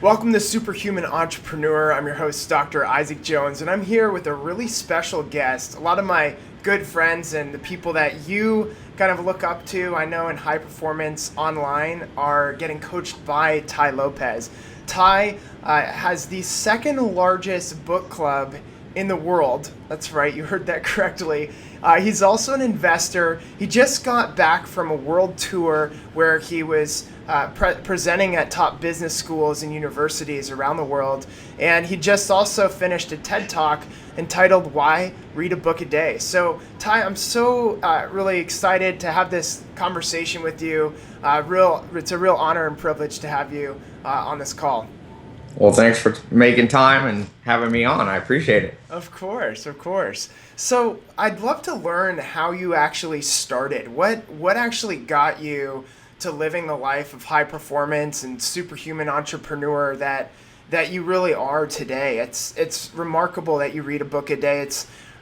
Welcome to Superhuman Entrepreneur. I'm your host, Dr. Isaac Jones, and I'm here with a really special guest. A lot of my good friends and the people that you kind of look up to, I know in high performance online, are getting coached by Tai Lopez. Tai has the second largest book club in the world. That's right, you heard that correctly. He's also an investor. He just got back from a world tour where he was presenting at top business schools and universities around the world. And he just also finished a TED Talk entitled Why Read a Book a Day. So Tai, I'm so really excited to have this conversation with you. It's a real honor and privilege to have you on this call. Well, thanks for making time and having me on. I appreciate it. Of course, of course. So I'd love to learn how you actually started. What actually got you to living the life of high performance and superhuman entrepreneur that you really are today? It's remarkable that you read a book a day.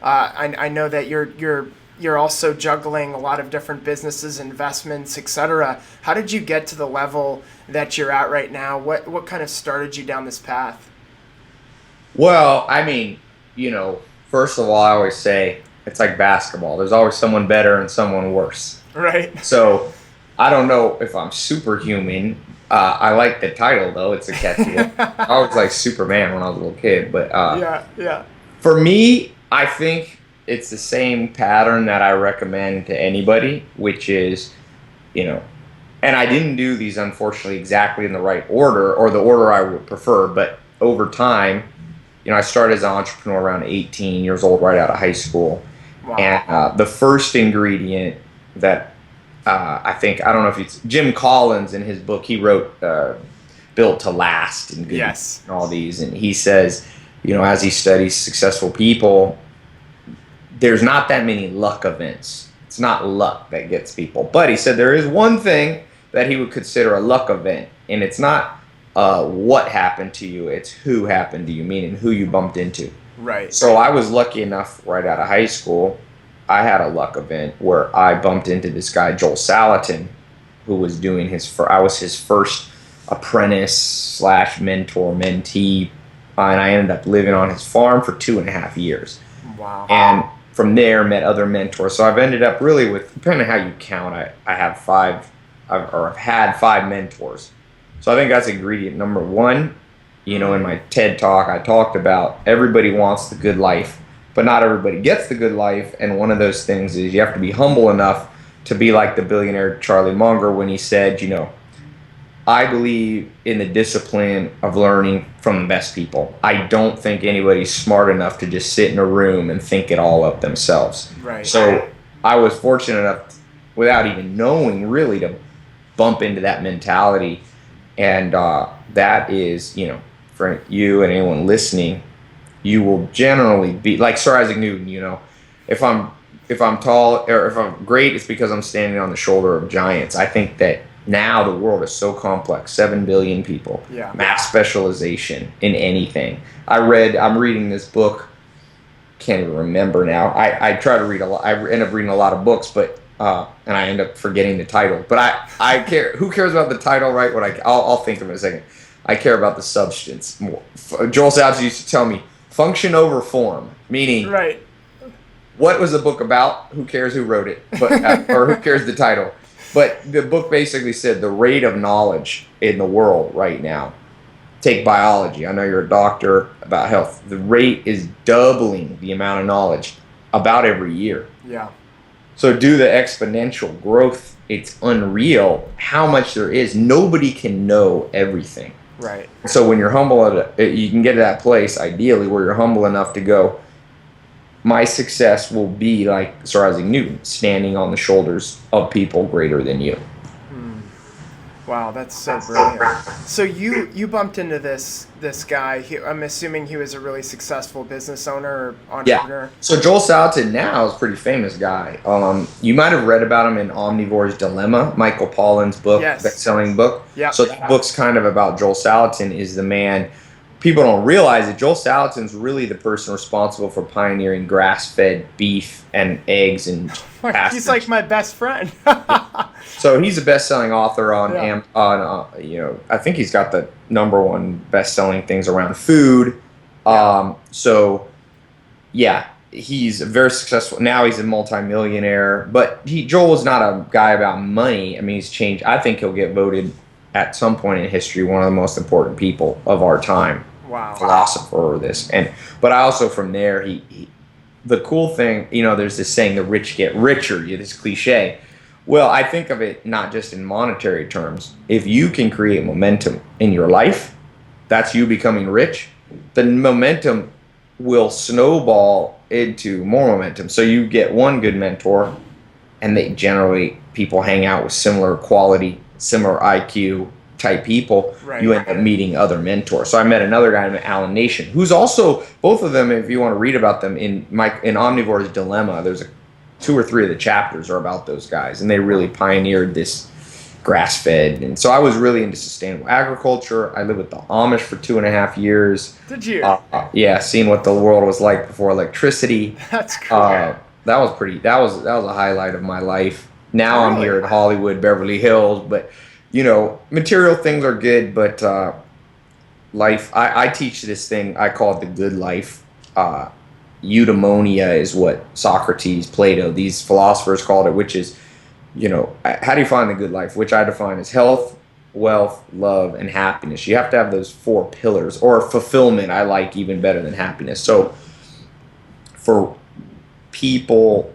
I know that you're also juggling a lot of different businesses, investments, etc. How did you get to the level that you're at right now? What kind of started you down this path? Well, first of all, I always say it's like basketball. There's always someone better and someone worse. Right. So I don't know if I'm superhuman. I like the title, though. It's a catchy one. I was like Superman when I was a little kid. But yeah. for me, I think it's the same pattern that I recommend to anybody, which is, and I didn't do these, unfortunately, exactly in the right order or the order I would prefer. But over time, I started as an entrepreneur around 18 years old, right out of high school. Wow. And the first ingredient that I don't know if it's Jim Collins in his book, he wrote Built to Last and Good Yes. and all these. And he says, as he studies successful people, there's not that many luck events. It's not luck that gets people. But he said there is one thing that he would consider a luck event, and it's not what happened to you, it's who happened to you, meaning who you bumped into. Right. So I was lucky enough right out of high school, I had a luck event where I bumped into this guy, Joel Salatin, who was doing I was his first apprentice / mentor, mentee, and I ended up living on his farm for 2.5 years. Wow. And from there, met other mentors. So I've ended up really with, depending on how you count, I have I've had 5 mentors. So I think that's ingredient number one. In my TED Talk, I talked about everybody wants the good life, but not everybody gets the good life. And one of those things is you have to be humble enough to be like the billionaire Charlie Munger when he said, I believe in the discipline of learning from the best people. I don't think anybody's smart enough to just sit in a room and think it all up themselves. Right. So I was fortunate enough, without even knowing really, to bump into that mentality. And that is, for you and anyone listening, you will generally be like Sir Isaac Newton. If I'm tall or if I'm great, it's because I'm standing on the shoulder of giants. I think that now the world is so complex, 7 billion people, mass specialization in anything. I'm reading this book, can't even remember now. I try to read a lot. I end up reading a lot of books, but and I end up forgetting the title. But I care. Who cares about the title, right? I'll think of it in a second. I care about the substance more. Joel Salatin used to tell me, function over form, meaning Right. What was the book about? Who cares who wrote it? But or who cares the title? But the book basically said the rate of knowledge in the world right now. Take biology. I know you're a doctor about health. The rate is doubling the amount of knowledge about every year. Yeah. So due to exponential growth, it's unreal how much there is. Nobody can know everything. Right. So when you're humble, you can get to that place, ideally, where you're humble enough to go, my success will be like Sir Isaac Newton, standing on the shoulders of people greater than you. Wow, that's so brilliant. So you bumped into this guy. I'm assuming he was a really successful business owner or entrepreneur. Yeah. So Joel Salatin now is a pretty famous guy. You might have read about him in Omnivore's Dilemma, Michael Pollan's book, Yes. best-selling book. Yeah. So that book's kind of about Joel Salatin is the man. People don't realize that Joel Salatin's really the person responsible for pioneering grass-fed beef and eggs and He's like my best friend. So he's a best-selling author on Yeah. I think he's got the number one best-selling things around food. Yeah. So yeah, he's very successful. Now he's a multimillionaire, but Joel is not a guy about money. I mean, he's changed. I think he'll get voted at some point in history one of the most important people of our time. Wow. Philosopher or this. But I also from there the cool thing, there's this saying, the rich get richer, this cliche. Well, I think of it not just in monetary terms. If you can create momentum in your life, that's you becoming rich, the momentum will snowball into more momentum. So you get one good mentor, and they generally, people hang out with similar quality, similar IQ type people. Right. You end up meeting other mentors. So I met another guy named Alan Nation, who's also, both of them, if you want to read about them in Omnivore's Dilemma, there's two or three of the chapters are about those guys, and they really pioneered this grass-fed. And so I was really into sustainable agriculture. I lived with the Amish for 2.5 years. Did you? Yeah, seeing what the world was like before electricity. That's cool. That was a highlight of my life. Now Really? I'm here at Hollywood, Beverly Hills, but material things are good, but life, I teach this thing, I call it the good life. Eudaimonia is what Socrates, Plato, these philosophers called it, which is, how do you find the good life? Which I define as health, wealth, love, and happiness. You have to have those 4 pillars, or fulfillment I like even better than happiness. So for people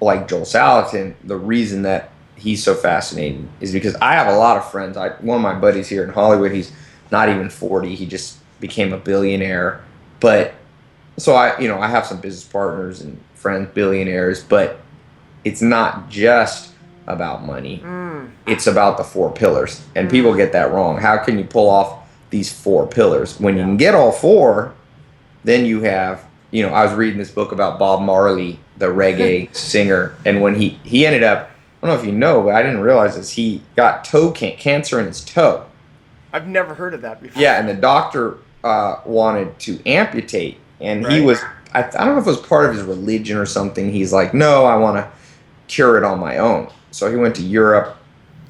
like Joel Salatin, the reason that he's so fascinating is because I have a lot of friends. One of my buddies here in Hollywood, he's not even 40. He just became a billionaire. But so I have some business partners and friends, billionaires, but it's not just about money. It's about the 4 pillars. And people get that wrong. How can you pull off these 4 pillars? When you can get all 4, then you have, I was reading this book about Bob Marley, the reggae singer, and when he ended up, I don't know if you know, but I didn't realize this, he got cancer in his toe. I've never heard of that before. Yeah, and the doctor wanted to amputate, and he Right. was, I don't know if it was part of his religion or something. He's like, no, I want to cure it on my own. So he went to Europe,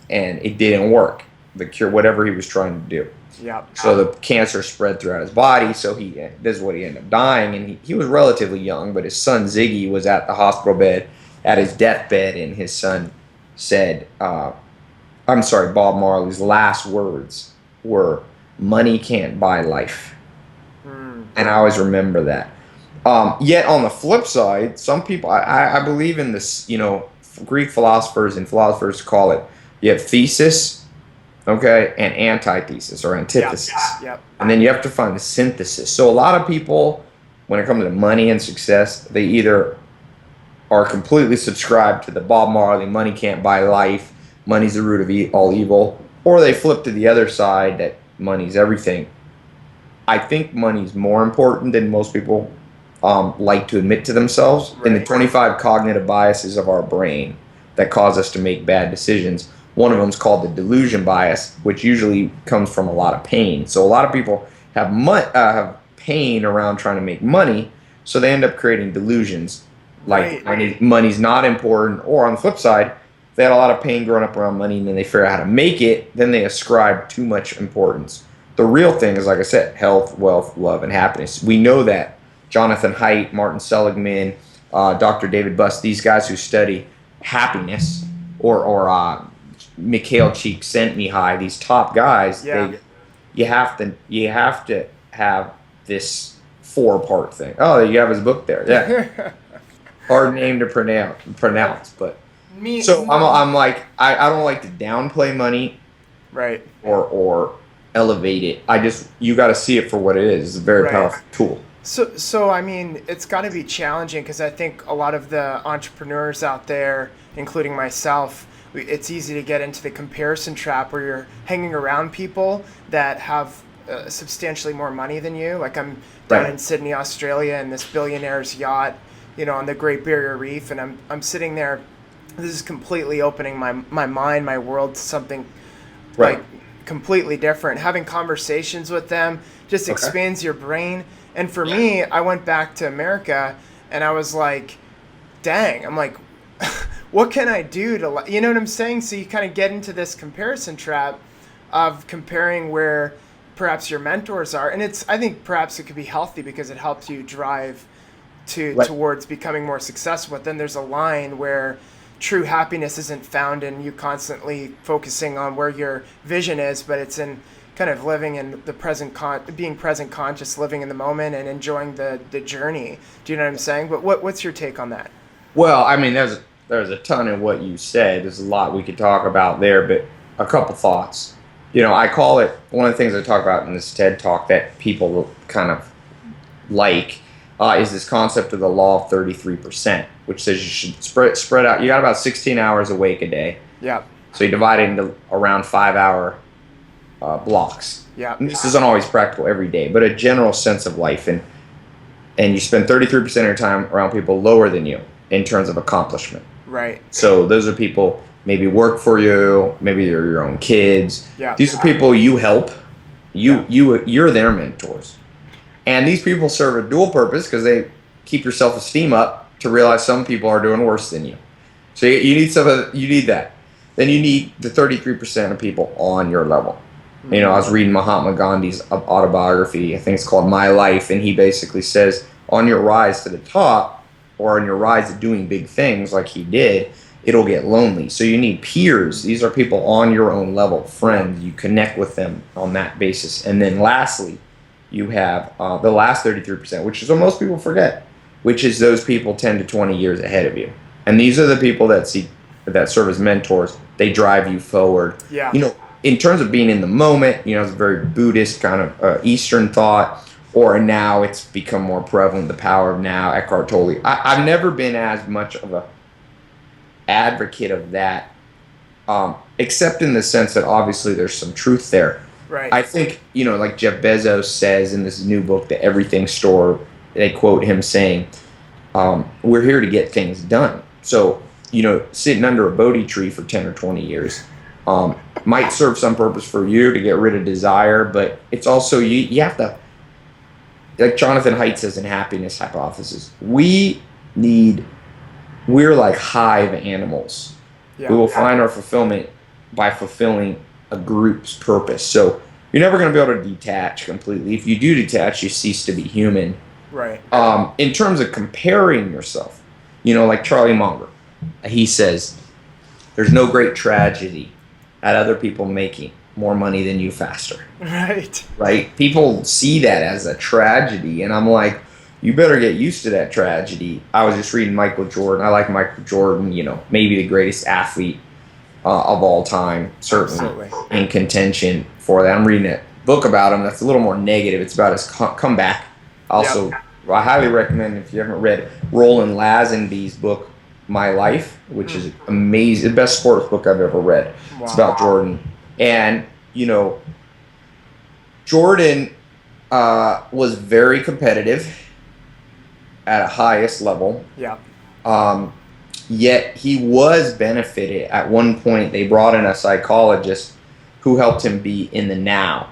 and it didn't work, the cure, whatever he was trying to do. Yeah. So the cancer spread throughout his body, so this is what he ended up dying, and he was relatively young, but his son Ziggy was at the hospital bed, at his deathbed, and his son said, Bob Marley's last words were, "Money can't buy life." And I always remember that. Yet on the flip side, some people, I believe in this, Greek philosophers and philosophers call it, you have thesis, okay, and antithesis or antithesis. Yep. And then you have to find the synthesis. So a lot of people, when it comes to money and success, they either are completely subscribed to the Bob Marley, money can't buy life, money's the root of all evil, or they flip to the other side that money's everything. I think money's more important than most people like to admit to themselves. Right. In the 25 cognitive biases of our brain that cause us to make bad decisions, one of them is called the delusion bias, which usually comes from a lot of pain. So a lot of people have pain around trying to make money, so they end up creating delusions. Like money's not important, or on the flip side, they had a lot of pain growing up around money, and then they figure out how to make it, then they ascribe too much importance. The real thing is, like I said, health, wealth, love, and happiness. We know that. Jonathan Haidt, Martin Seligman, Dr. David Buss, these guys who study happiness, or Mikhail Csikszentmihalyi, these top guys, you have to have this 4-part thing. Oh, you have his book there. Yeah. Hard name to pronounce, but I'm like, I don't like to downplay money, right, or elevate it. You got to see it for what it is. It's a very powerful tool. So I mean, it's got to be challenging, because I think a lot of the entrepreneurs out there, including myself, it's easy to get into the comparison trap where you're hanging around people that have substantially more money than you. Like I'm down in Sydney, Australia, in this billionaire's yacht, on the Great Barrier Reef, and I'm sitting there. This is completely opening my mind, my world to something like completely different. Having conversations with them just expands your brain. And for me, I went back to America, and I was like, dang, I'm like, what can I do to, you know what I'm saying? So you kind of get into this comparison trap of comparing where perhaps your mentors are. And I think perhaps it could be healthy because it helps you drive Right. towards becoming more successful. But then there's a line where true happiness isn't found in you constantly focusing on where your vision is, but it's in kind of living in the being present conscious, living in the moment and enjoying the journey. Do you know what I'm saying? But what's your take on that? Well, I mean, there's a ton in what you said. There's a lot we could talk about there, but a couple thoughts. I call it one of the things I talk about in this TED talk that people kind of like is this concept of the law of 33%, which says you should spread out. You got about 16 hours awake a day. Yeah. So you divide it into around 5-hour blocks. Yeah. And this isn't always practical every day, but a general sense of life. And you spend 33% of your time around people lower than you in terms of accomplishment. Right. So those are people maybe work for you, maybe they're your own kids. Yeah. These are people you help. You're their mentors. And these people serve a dual purpose because they keep your self-esteem up to realize some people are doing worse than you. So you need that. Then you need the 33% of people on your level. I was reading Mahatma Gandhi's autobiography. I think it's called My Life, and he basically says on your rise to the top, or on your rise to doing big things like he did, it'll get lonely. So you need peers. These are people on your own level, friends. You connect with them on that basis. And then lastly, you have the last 33%, which is what most people forget, which is those people 10 to 20 years ahead of you. And these are the people that serve as mentors. They drive you forward. Yeah. In terms of being in the moment, it's a very Buddhist kind of Eastern thought, or now it's become more prevalent, the power of now, Eckhart Tolle. I've never been as much of a advocate of that, except in the sense that obviously there's some truth there. Right. I think, like Jeff Bezos says in this new book, The Everything Store, they quote him saying, we're here to get things done. So, sitting under a Bodhi tree for 10 or 20 years might serve some purpose for you to get rid of desire, but it's also, you have to, like Jonathan Haidt says in Happiness Hypothesis, we're like hive animals. Yeah. We will find our fulfillment by fulfilling a group's purpose. So you're never going to be able to detach completely. If you do detach, you cease to be human. Right. In terms of comparing yourself, like Charlie Munger, he says, there's no great tragedy at other people making more money than you faster. Right. Right? People see that as a tragedy, and I'm like, you better get used to that tragedy. I was just reading Michael Jordan. I like Michael Jordan, maybe the greatest athlete of all time, certainly Absolutely. in contention for that. I'm reading a book about him that's a little more negative. It's about his comeback. Also, I highly recommend, if you haven't read Roland Lazenby's book, My Life, which is amazing, the best sports book I've ever read. Wow. It's about Jordan. And, Jordan was very competitive at a highest level. Yeah. Yet he was benefited. At one point, they brought in a psychologist who helped him be in the now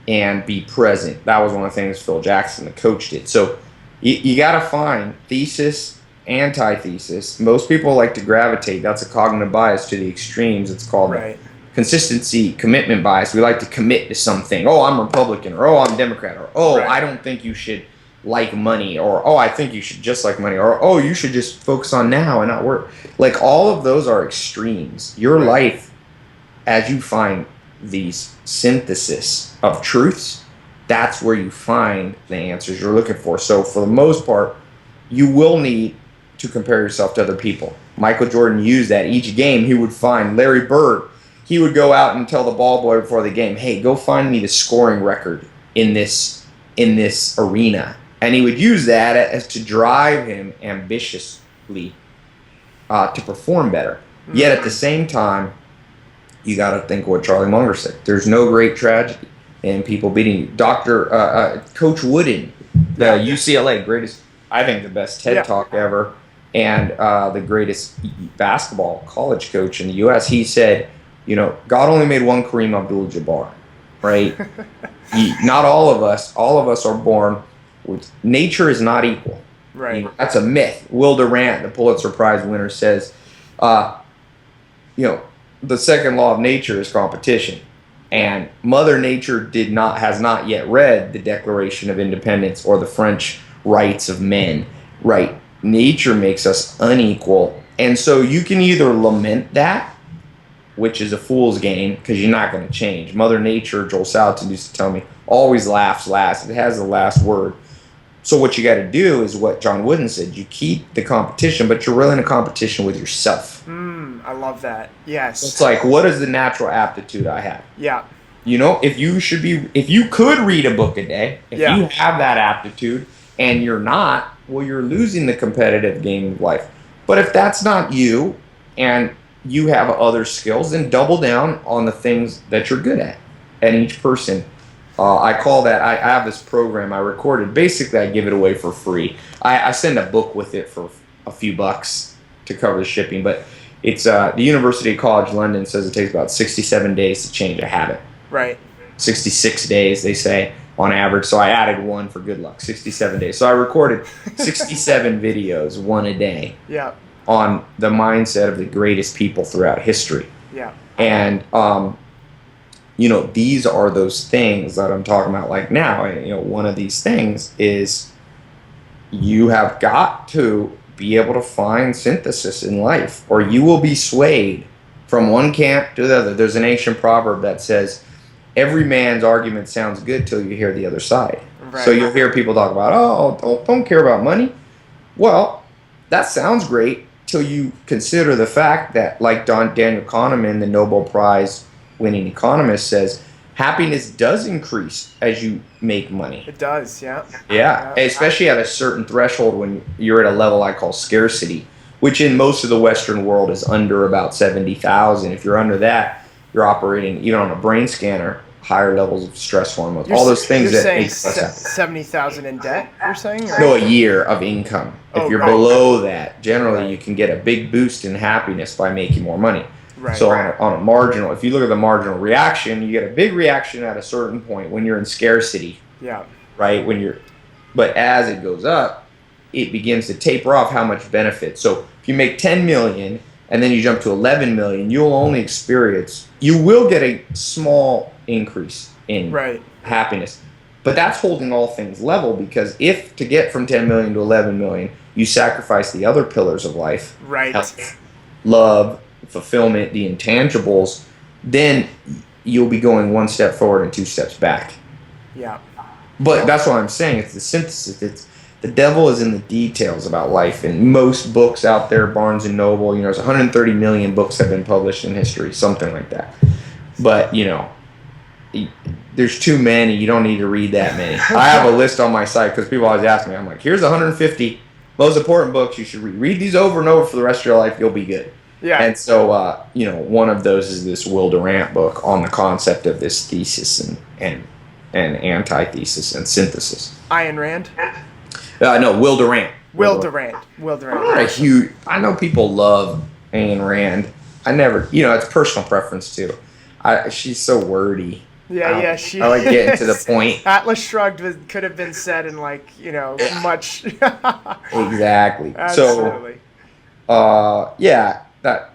and be present. That was one of the things Phil Jackson, the coach, did. So you got to find thesis, antithesis. Most people like to gravitate. That's a cognitive bias to the extremes. It's called consistency, commitment bias. We like to commit to something. Oh, I'm Republican, or oh, I'm Democrat, or oh, I don't think you should like money, or oh, I think you should just like money, or oh, you should just focus on now and not work. Like, all of those are extremes. Your life, as you find these synthesis of truths, that's where you find the answers you're looking for. So for the most part, you will need to compare yourself to other people. Michael Jordan used that. Each game he would find Larry Bird. He would go out and tell the ball boy before the game, hey, go find me the scoring record in this arena. And he would use that as to drive him ambitiously to perform better. Yet at the same time, you got to think what Charlie Munger said. There's no great tragedy in people beating you. Coach Wooden, the UCLA greatest, I think the best TED Talk ever, and the greatest basketball college coach in the U.S., he said, God only made one Kareem Abdul-Jabbar, right? Not all of us are born with, nature is not equal. Right. That's a myth. Will Durant, the Pulitzer Prize winner, says, Uh, you know, the second law of nature is competition, and Mother Nature has not yet read the Declaration of Independence or the French Rights of Men. Right? Nature makes us unequal, and so you can either lament that, which is a fool's game because you're not going to change. Mother Nature, Joel Salatin used to tell me, always laughs last. It has the last word. So what you got to do is what John Wooden said. You keep the competition, but you're really in a competition with yourself. I love that. Yes. It's like, what is the natural aptitude I have? Yeah. You know, if you could read a book a day, if you have that aptitude and you're not, well, you're losing the competitive game of life. But if that's not you and you have other skills, then double down on the things that you're good at. And each person, I call that, I have this program I recorded. Basically, I give it away for free. I send a book with it for a few bucks to cover the shipping. But it's the University College London says it takes about 67 days to change a habit. Right. 66 days, they say, on average. So I added one for good luck, 67 days. So I recorded 67 videos, one a day. Yeah. On the mindset of the greatest people throughout history. Yeah. And, you know, these are those things that I'm talking about like now. And, you know, one of these things is you have got to be able to find synthesis in life, or you will be swayed from one camp to the other. There's an ancient proverb that says, every man's argument sounds good till you hear the other side. Right. So you'll hear people talk about, oh, don't care about money. Well, that sounds great till you consider the fact that, like Daniel Kahneman, the Nobel Prize winning economist, says, happiness does increase as you make money. It does, yeah. Yeah, especially at a certain threshold when you're at a level I call scarcity, which in most of the Western world is under about 70,000. If you're under that, you're operating, even on a brain scanner, higher levels of stress hormones. All those things you're that saying make us happy. 70,000 in debt, you're saying? Or? No, a year of income. If you're below that, generally you can get a big boost in happiness by making more money. Right. So on a marginal, if you look at the marginal reaction, you get a big reaction at a certain point when you're in scarcity. Yeah. Right? But as it goes up, it begins to taper off how much benefit. So if you make 10 million and then you jump to 11 million, you will get a small increase in happiness. But that's holding all things level, because if to get from 10 million to 11 million, you sacrifice the other pillars of life, right, health, love, fulfillment, the intangibles, then you'll be going one step forward and two steps back. Yeah. But that's what I'm saying. It's the synthesis. The devil is in the details about life. And most books out there, Barnes and Noble, there's 130 million books have been published in history, something like that. But, there's too many. You don't need to read that many. I have a list on my site because people always ask me. I'm like, here's 150 most important books you should read. Read these over and over for the rest of your life. You'll be good. Yeah. And so, one of those is this Will Durant book on the concept of this thesis and antithesis and synthesis. Ayn Rand? No, Will Durant. Will Durant. I'm not a huge. I know people love Ayn Rand. I never. It's personal preference too. She's so wordy. Yeah, she. I like getting to the point. Atlas Shrugged could have been said in much. Exactly. Absolutely. So,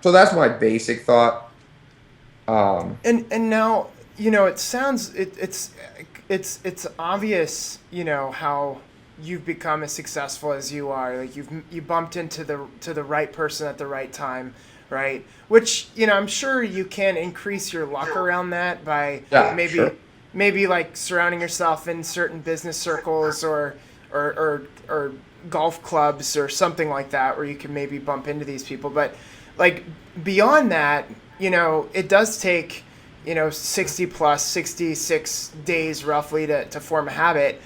so that's my basic thought. And now it sounds it's obvious how you've become as successful as you are. Like you bumped into the right person at the right time. Right, which I'm sure you can increase your luck around that by maybe like surrounding yourself in certain business circles or golf clubs or something like that, where you can maybe bump into these people. But like beyond that, it does take 66 days roughly to form a habit,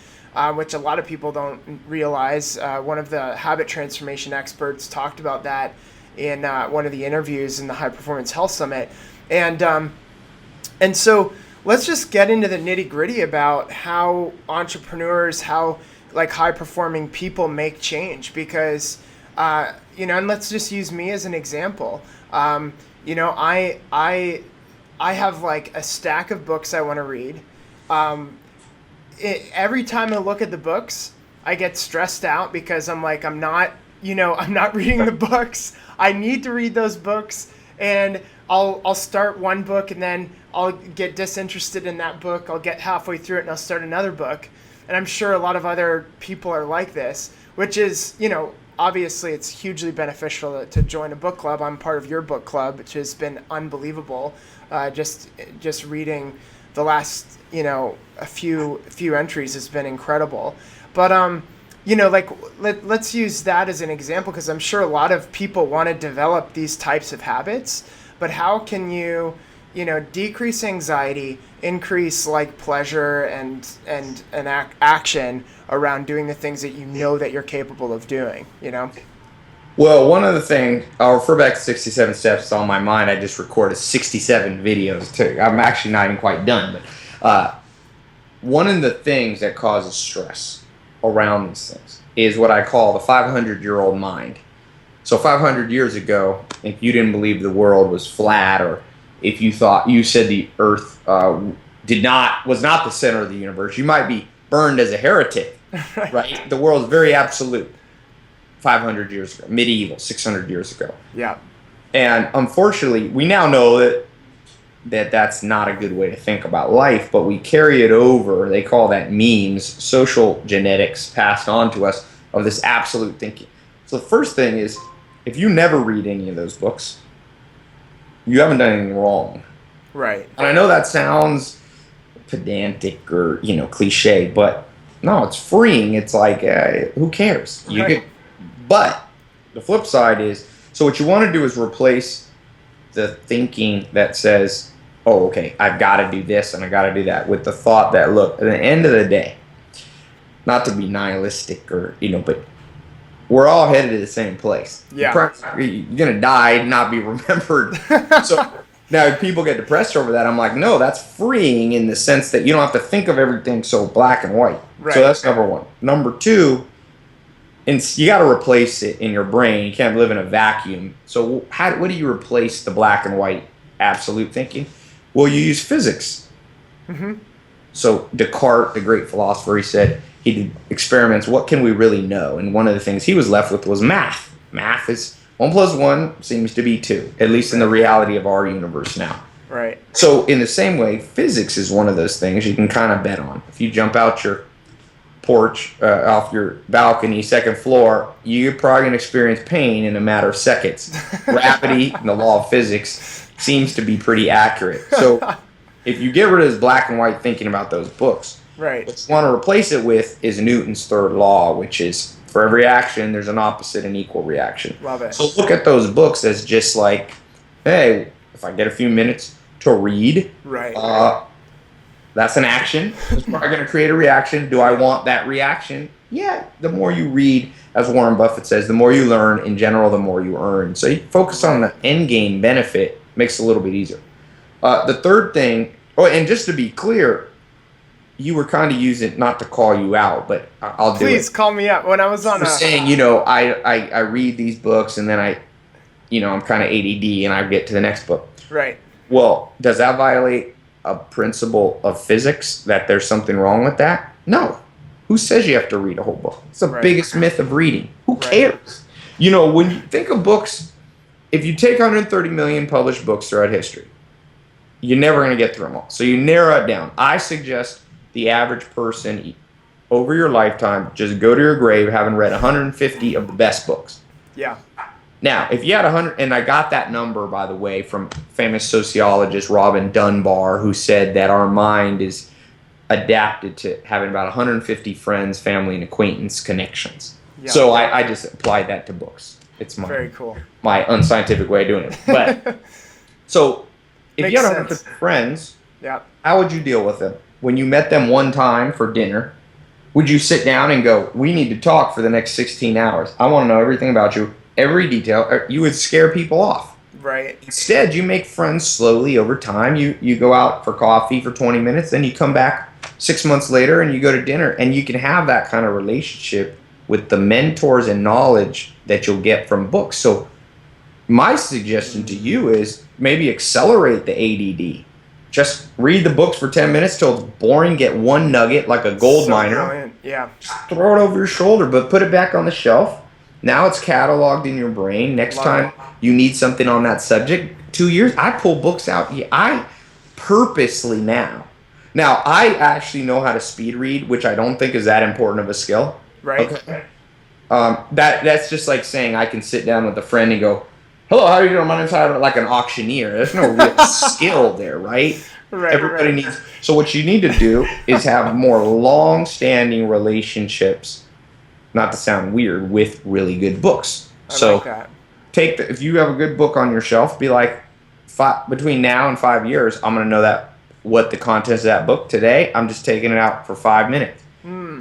which a lot of people don't realize. One of the habit transformation experts talked about that in one of the interviews in the High Performance Health Summit. And so let's just get into the nitty gritty about how entrepreneurs, how like high performing people make change, because, and let's just use me as an example. I have like a stack of books I want to read. Every time I look at the books, I get stressed out because I'm not reading the books. I need to read those books, and I'll start one book and then I'll get disinterested in that book. I'll get halfway through it and I'll start another book. And I'm sure a lot of other people are like this, which is, obviously it's hugely beneficial to join a book club. I'm part of your book club, which has been unbelievable. Just reading the last, a few entries has been incredible. But, let's use that as an example, because I'm sure a lot of people want to develop these types of habits, but how can you, decrease anxiety, increase pleasure and action around doing the things that that you're capable of doing, Well, one of the things, I'll refer back to 67 Steps. It's on my mind. I just recorded 67 videos too. I'm actually not even quite done, but one of the things that causes stress around these things is what I call the 500-year-old mind. So 500 years ago, if you didn't believe the world was flat, or if you said the earth was not the center of the universe, you might be burned as a heretic, right? The world is very absolute. 500 years ago, medieval, 600 years ago. Yeah. And unfortunately, we now know that that's not a good way to think about life, but we carry it over. They call that memes, social genetics passed on to us of this absolute thinking. So the first thing is, if you never read any of those books, you haven't done anything wrong. Right. And I know that sounds pedantic or, cliche, but no, it's freeing. It's like, who cares? You Right. But the flip side is, so what you want to do is replace the thinking that says, oh, okay, I've got to do this and I got to do that, with the thought that, look, at the end of the day, not to be nihilistic or, but we're all headed to the same place. Yeah. You're going to die, not be remembered. So now if people get depressed over that, I'm like, no, that's freeing in the sense that you don't have to think of everything so black and white. Right. So that's number one. Number two, and you got to replace it in your brain. You can't live in a vacuum. So what do you replace the black and white absolute thinking? Well, you use physics. Mm-hmm. So Descartes, the great philosopher, he said he did experiments. What can we really know? And one of the things he was left with was math. Math is 1 + 1 seems to be 2, at least in the reality of our universe now. Right. So in the same way, physics is one of those things you can kind of bet on. If you jump out your porch, off your balcony, second floor, you're probably going to experience pain in a matter of seconds. Gravity and the law of physics seems to be pretty accurate. So if you get rid of this black and white thinking about those books, right, what you want to replace it with is Newton's third law, which is for every action, there's an opposite and equal reaction. Love it. So look at those books as just like, hey, if I get a few minutes to read, right, that's an action. It's probably going to create a reaction. Do I want that reaction? Yeah. The more you read, as Warren Buffett says, the more you learn. In general, the more you earn. So you focus on the end game benefit, makes it a little bit easier. The third thing, and just to be clear, you were kind of using, not to call you out, but I'll do it. Please call me out. When I was on saying, I read these books and then I'm kind of ADD and I get to the next book. Right. Well, does that violate a principle of physics that there's something wrong with that? No. Who says you have to read a whole book? It's the biggest myth of reading. Who cares? When you think of books, if you take 130 million published books throughout history, you're never going to get through them all. So you narrow it down. I suggest the average person over your lifetime just go to your grave having read 150 of the best books. Yeah. Now, if you had 100, and I got that number, by the way, from famous sociologist Robin Dunbar, who said that our mind is adapted to having about 150 friends, family, and acquaintance connections. Yeah. So I just applied that to books. It's very cool. My unscientific way of doing it. But so if you had 150 friends, how would you deal with them? When you met them one time for dinner, would you sit down and go, we need to talk for the next 16 hours. I want to know everything about you. Every detail. You would scare people off. Right. Instead, you make friends slowly over time. You go out for coffee for 20 minutes, then you come back 6 months later and you go to dinner, and you can have that kind of relationship with the mentors and knowledge that you'll get from books. So my suggestion to you is maybe accelerate the ADD. Just read the books for 10 minutes till it's boring. Get one nugget like a gold miner. Brilliant. Yeah. Just throw it over your shoulder, but put it back on the shelf. Now it's cataloged in your brain. Next Love time it. you need something on that subject, 2 years, I pull books out. I purposely now. Now, I actually know how to speed read, which I don't think is that important of a skill. Right. Okay. That's just like saying I can sit down with a friend and go, "Hello, how are you doing? My name's Tyler," like an auctioneer. There's no real skill there, right? Right. Everybody needs. So what you need to do is have more long-standing relationships, not to sound weird, with really good books. I So like that. if you have a good book on your shelf, be like, between now and 5 years, I'm gonna know that what the contents of that book today. I'm just taking it out for 5 minutes.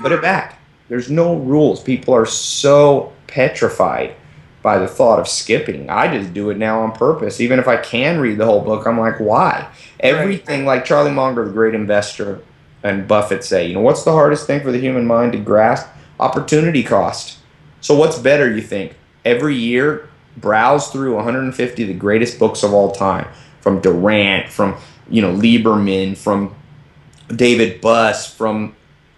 Put it back. There's no rules. People are so petrified by the thought of skipping. I just do it now on purpose. Even if I can read the whole book, I'm like, why? Everything, like Charlie Munger, the great investor, and Buffett say, what's the hardest thing for the human mind to grasp? Opportunity cost. So what's better, you think? Every year, browse through 150 of the greatest books of all time, from Durant, from Lieberman, from David Buss, from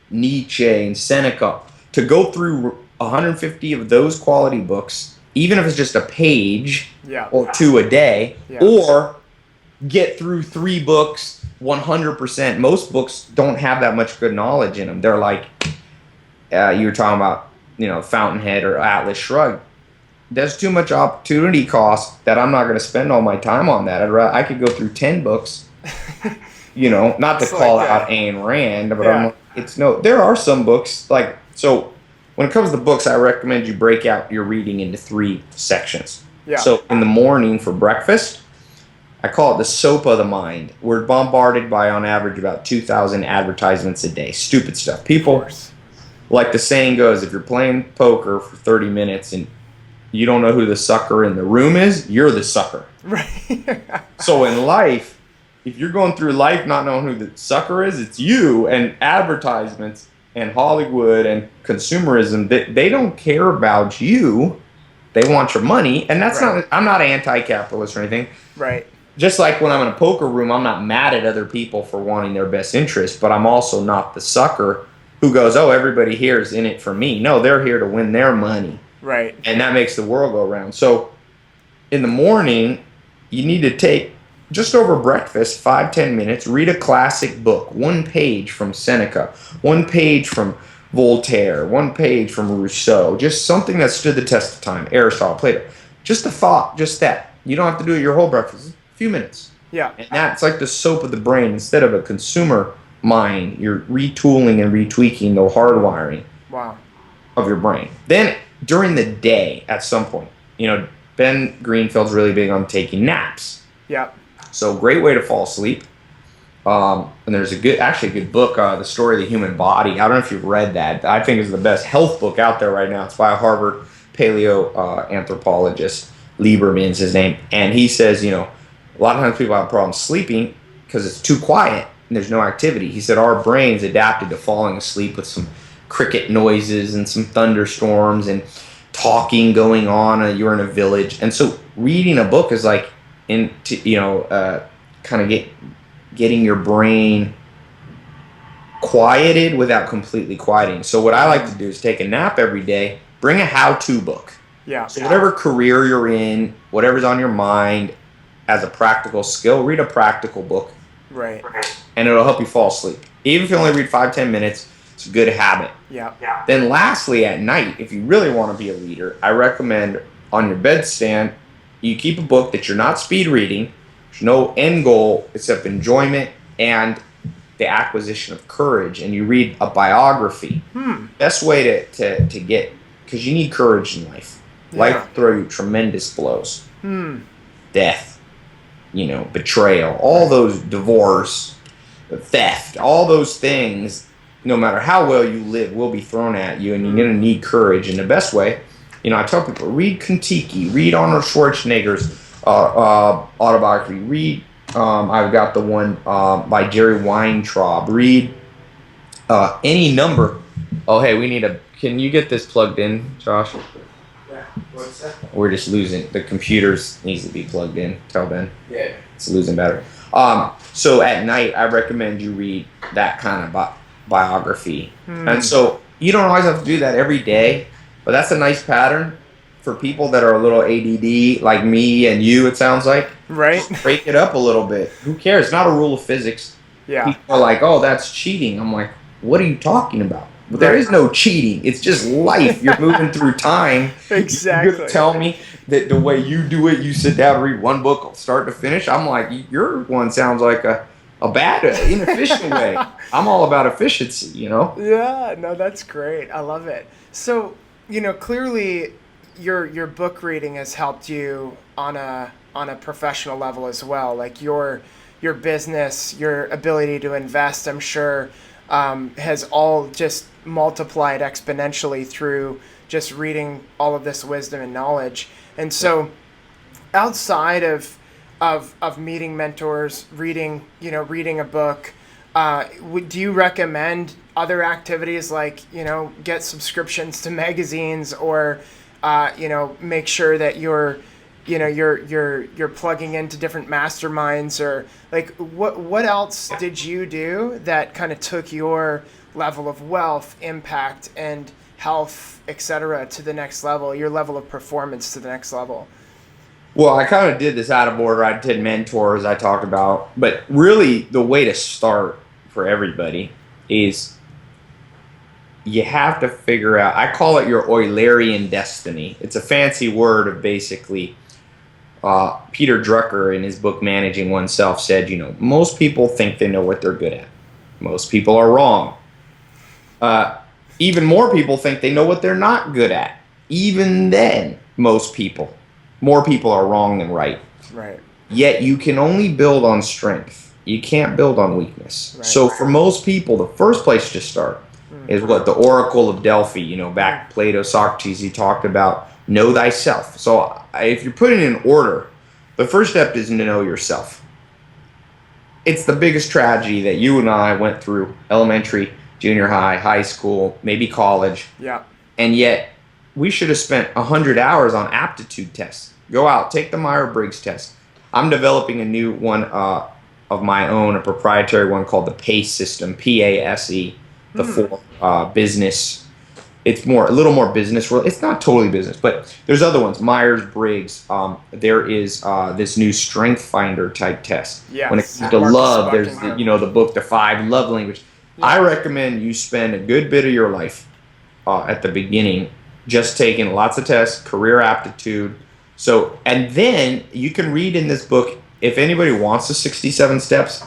Nietzsche and Seneca, to go through 150 of those quality books, even if it's just a page or two a day, or get through 3 books 100%. Most books don't have that much good knowledge in them. They're like, you were talking about, Fountainhead or Atlas Shrugged. There's too much opportunity cost that I'm not going to spend all my time on that. I could go through 10 books, not to call out Ayn Rand, but I'm like, there are some books, so when it comes to books, I recommend you break out your reading into 3 sections. Yeah. So in the morning for breakfast, I call it the soap of the mind. We're bombarded by, on average, about 2,000 advertisements a day. Stupid stuff. People, like the saying goes, if you're playing poker for 30 minutes and you don't know who the sucker in the room is, you're the sucker. Right. So in life, if you're going through life not knowing who the sucker is, it's you. And advertisements and Hollywood and consumerism, they don't care about you. They want your money. And that's not, I'm not anti-capitalist or anything. Right. Just like when I'm in a poker room, I'm not mad at other people for wanting their best interest, but I'm also not the sucker who goes, oh, everybody here is in it for me. No, they're here to win their money. Right. And that makes the world go round. So in the morning, you need to take just over breakfast, 5-10 minutes, read a classic book, 1 page from Seneca, 1 page from Voltaire, 1 page from Rousseau, just something that stood the test of time, Aristotle, Plato. Just a thought, just that. You don't have to do it your whole breakfast, a few minutes. Yeah. And that's like the soap of the brain. Instead of a consumer mind, you're retooling and retweaking the hardwiring of your brain. Then during the day, at some point, Ben Greenfield's really big on taking naps. Yeah. So great way to fall asleep. And there's a good book, The Story of the Human Body. I don't know if you've read that. I think it's the best health book out there right now. It's by a Harvard paleo anthropologist. Lieberman's his name. And he says, a lot of times people have problems sleeping because it's too quiet and there's no activity. He said our brains adapted to falling asleep with some cricket noises and some thunderstorms and talking going on. You're in a village. And so reading a book is like, kind of getting your brain quieted without completely quieting. So what I like to do is take a nap every day, bring a how-to book. Yeah. So whatever career you're in, whatever's on your mind as a practical skill, read a practical book. Right. And it'll help you fall asleep. Even if you only read 5-10 minutes, it's a good habit. Yeah. Then lastly, at night, if you really want to be a reader, I recommend on your bedstand, you keep a book that you're not speed reading. There's no end goal except enjoyment and the acquisition of courage, and you read a biography. Best way to get, because you need courage in life. Life will throw you tremendous blows. Death, betrayal, all those, divorce, theft, all those things, no matter how well you live, will be thrown at you, and you're going to need courage. And the best way, I tell people, read Kentucky, read Arnold Schwarzenegger's autobiography, read, I've got the one by Jerry Weintraub, read any number. Oh, hey, can you get this plugged in, Josh? Yeah, what's that? We're just losing, the computers needs to be plugged in, tell Ben. Yeah. It's losing battery. So at night, I recommend you read that kind of biography. And so you don't always have to do that every day, but that's a nice pattern. for people that are a little ADD like me and you, it sounds like, Right. just break it up a little bit. Who cares? It's not a rule of physics. Yeah. People are like, oh, that's cheating. I'm like, what are you talking about? But there Right. is no cheating. It's just life. You're moving through time. Exactly. You're gonna tell me that the way you do it, you sit down and read one book start to finish. I'm like, your one sounds like a bad, inefficient way. I'm all about efficiency, you know? Yeah, no, that's great. I love it. So, clearly your book reading has helped you on a professional level as well. Like your business, your ability to invest, I'm sure, has all just multiplied exponentially through just reading all of this wisdom and knowledge. And so, outside of meeting mentors, reading a book, do you recommend other activities like get subscriptions to magazines, or make sure that you're plugging into different masterminds, or like what else did you do that kind of took your level of wealth, impact, and health, etc., to the next level, your level of performance to the next level? Well, I kind of did this out of order. I did mentors, I talked about, but really the way to start for everybody is you have to figure out, I call it your Eulerian destiny. It's a fancy word of basically, Peter Drucker in his book Managing Oneself said, most people think they know what they're good at. Most people are wrong. Even more people think they know what they're not good at. Even then, more people are wrong than right. Right. Yet you can only build on strength. You can't build on weakness. Right. So for most people, the first place to start is what the Oracle of Delphi, back Plato, Socrates, he talked about, know thyself. So if you're putting it in order, the first step is to know yourself. It's the biggest tragedy that you and I went through, elementary, junior high, high school, maybe college. Yeah. And yet we should have spent 100 hours on aptitude tests. Go out, take the Myers-Briggs test. I'm developing a new one of my own, a proprietary one called the PACE system, PASE, for business. It's a little more business. It's not totally business, but there's other ones. Myers-Briggs. There is this new Strength Finder type test. Yes. When it comes to Marcus love, there's Buckingham. the book, The 5 Love Languages. Yeah. I recommend you spend a good bit of your life at the beginning just taking lots of tests, career aptitude. So, and then you can read in this book, if anybody wants the 67 steps,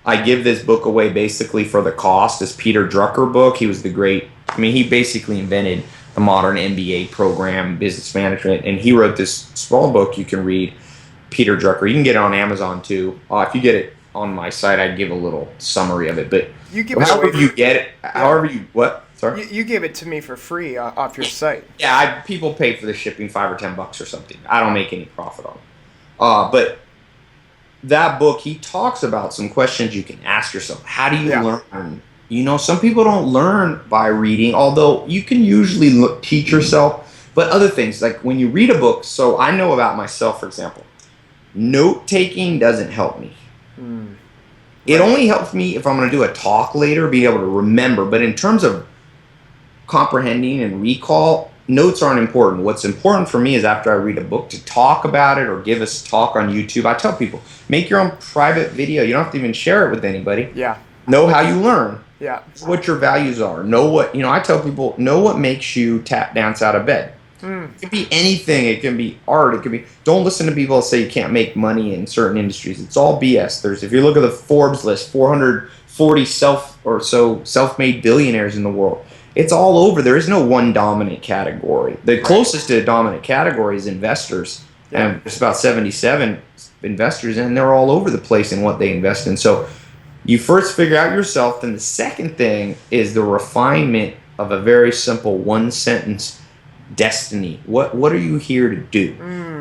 I give this book away basically for the cost. This Peter Drucker book, he was he basically invented the modern MBA program, business management, and he wrote this small book you can read, Peter Drucker. You can get it on Amazon too. If you get it on my site, I'd give a little summary of it. But however you get it, what? Sorry? You gave it to me for free off your site. Yeah, people pay for the shipping, $5 or $10 or something. I don't make any profit on it. But that book, he talks about some questions you can ask yourself. How do you learn? Some people don't learn by reading, although you can usually teach yourself. But other things, like when you read a book, so I know about myself, for example, note-taking doesn't help me. It only helps me if I'm going to do a talk later, being able to remember. But in terms of comprehending and recall, notes aren't important. What's important for me is after I read a book to talk about it or give us a talk on YouTube. I tell people, make your own private video. You don't have to even share it with anybody. Yeah. Know how you learn. Yeah. What your values are. Know what, I tell people, know what makes you tap dance out of bed. It could be anything. It can be art. It could be, don't listen to people that say you can't make money in certain industries. It's all BS. If you look at the Forbes list, 440 self-made billionaires in the world. It's all over. There is no one dominant category. The closest to a dominant category is investors. Yeah. And there's about 77 investors, and they're all over the place in what they invest in. So you first figure out yourself. Then the second thing is the refinement of a very simple one-sentence destiny. What are you here to do?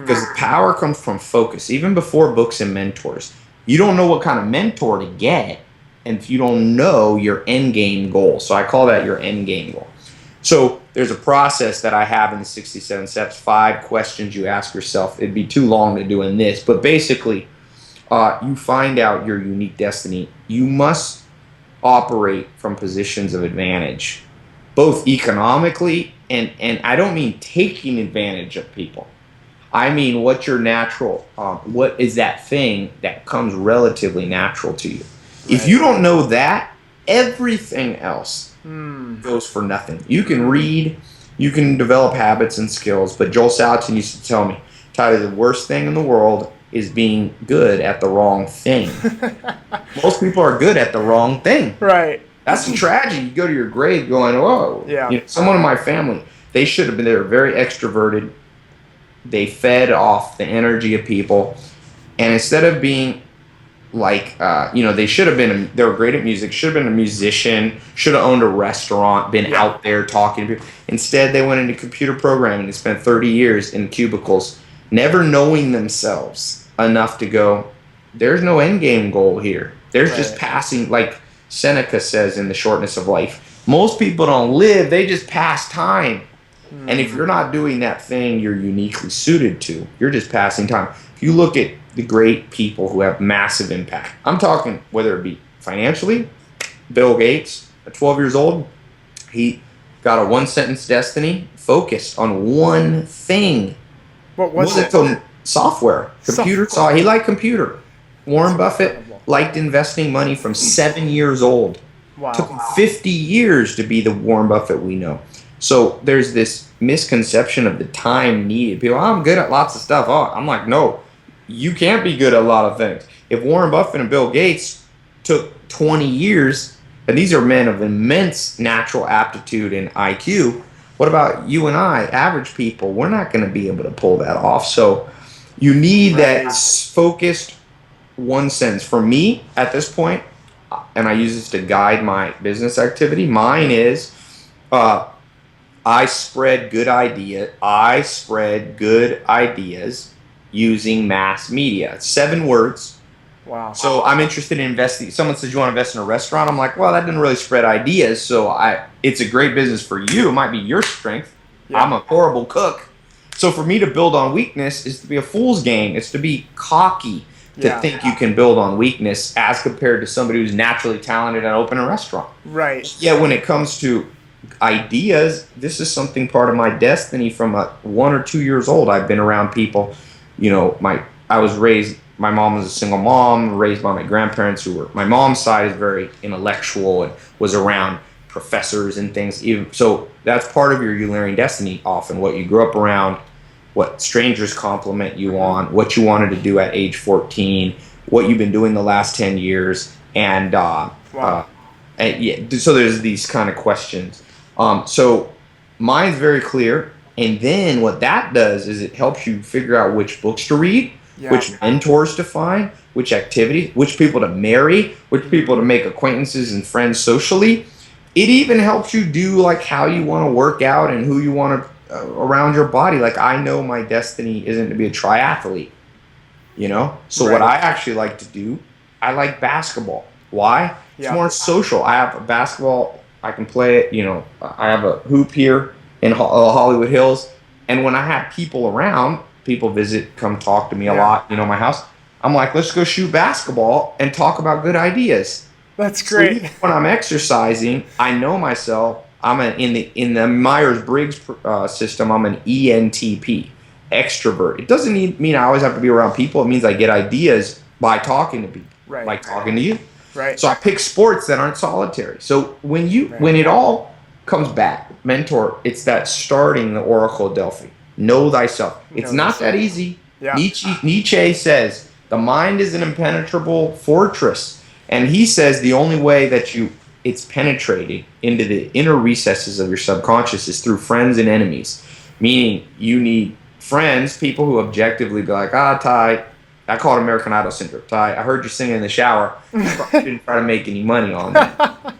Because the power comes from focus. Even before books and mentors, you don't know what kind of mentor to get, and if you don't know your end game goal. So I call that your end game goal. So there's a process that I have in the 67 steps, 5 questions you ask yourself. It'd be too long to do in this, but basically you find out your unique destiny. You must operate from positions of advantage, both economically and I don't mean taking advantage of people. I mean, what's your natural, what is that thing that comes relatively natural to you? If you don't know that, everything else goes for nothing. You can read, you can develop habits and skills, but Joel Salatin used to tell me, Tyler, the worst thing in the world is being good at the wrong thing. Most people are good at the wrong thing. Right. That's a tragedy. You go to your grave going, whoa. Yeah. You know, someone in my family, they should have been, they were very extroverted. They fed off the energy of people. And instead of being like, they should have been, they were great at music, should have been a musician, should have owned a restaurant, been out there talking to people. Instead, they went into computer programming and spent 30 years in cubicles, never knowing themselves enough to go, there's no end game goal here. There's just passing, like Seneca says in The Shortness of Life. Most people don't live, they just pass time. And if you're not doing that thing you're uniquely suited to, you're just passing time. If you look at the great people who have massive impact, I'm talking whether it be financially, Bill Gates, at 12 years old, he got a one-sentence destiny, focused on one thing. What was it? Software. Computer. He liked computer. Warren Buffett liked investing money from 7 years old. Wow. Took him 50 years to be the Warren Buffett we know. So there's this misconception of the time needed. People, I'm good at lots of stuff. Oh, I'm like, no, you can't be good at a lot of things. If Warren Buffett and Bill Gates took 20 years, and these are men of immense natural aptitude and IQ, what about you and I, average people? We're not going to be able to pull that off. So you need that focused one sense. For me, at this point, and I use this to guide my business activity, mine is I spread good ideas using mass media. 7 words. Wow. So I'm interested in investing. Someone says you want to invest in a restaurant. I'm like, well, that didn't really spread ideas. So it's a great business for you. It might be your strength. Yeah. I'm a horrible cook. So for me to build on weakness is to be a fool's game. It's to be cocky to think you can build on weakness as compared to somebody who's naturally talented and open a restaurant. Right. Yeah, when it comes to ideas, this is something part of my destiny from 1 or 2 years old. I've been around people, my mom was a single mom, raised by my grandparents my mom's side is very intellectual and was around professors and things. So that's part of your learning destiny often, what you grew up around, what strangers compliment you on, what you wanted to do at age 14, what you've been doing the last 10 years. And, so there's these kind of questions. So mine's very clear. And then what that does is it helps you figure out which books to read, which mentors to find, which activities, which people to marry, which people to make acquaintances and friends socially. It even helps you do like how you want to work out and who you want to around your body. Like I know my destiny isn't to be a triathlete, So what I actually like to do, I like basketball. Why? It's more social. I have a basketball. I can play it. I have a hoop here in Hollywood Hills. And when I have people around, people visit, come talk to me a lot, my house. I'm like, let's go shoot basketball and talk about good ideas. That's great. So when I'm exercising, I know myself. I'm in the Myers-Briggs system. I'm an ENTP, extrovert. It doesn't mean I always have to be around people. It means I get ideas by talking to people, like talking to you. Right. So I pick sports that aren't solitary. So when it all comes back, mentor, it's that starting the Oracle of Delphi. Know thyself. It's not that easy. Yeah. Nietzsche says the mind is an impenetrable fortress, and he says the only way that it's penetrated into the inner recesses of your subconscious is through friends and enemies. Meaning you need friends, people who objectively be like, Ty, I call it American Idol syndrome. Ty, I heard you singing in the shower. I didn't try to make any money on that.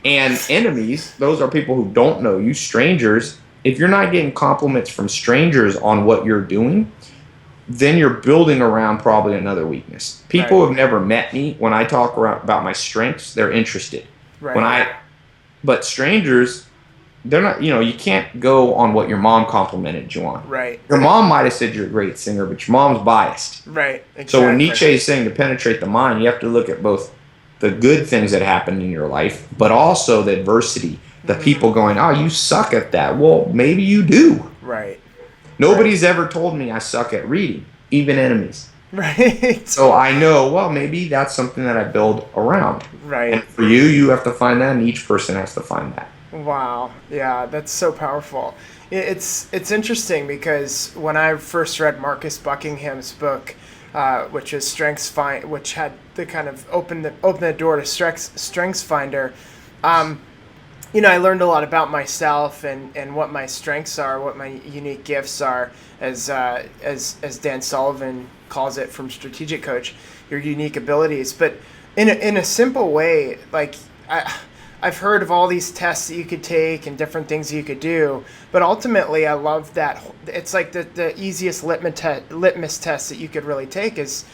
And enemies, those are people who don't know you, strangers. If you're not getting compliments from strangers on what you're doing, then you're building around probably another weakness. People who have never met me, when I talk about my strengths, they're interested. Right. But strangers, they're not, you can't go on what your mom complimented you on. Right. Your mom might have said you're a great singer, but your mom's biased. Right. Exactly. So when Nietzsche is saying to penetrate the mind, you have to look at both the good things that happen in your life, but also the adversity, the people going, oh, you suck at that. Well, maybe you do. Right. Nobody's ever told me I suck at reading, even enemies. Right. So I know, well, maybe that's something that I build around. Right. And for you, you have to find that, and each person has to find that. Wow. Yeah, that's so powerful. It's interesting because when I first read Marcus Buckingham's book, which is which had the kind of open the door to Strengths Finder, I learned a lot about myself and what my strengths are, what my unique gifts are, as Dan Sullivan calls it from Strategic Coach, your unique abilities. But in a simple way, like I've heard of all these tests that you could take and different things you could do, but ultimately I love that it's like the easiest litmus test that you could really take is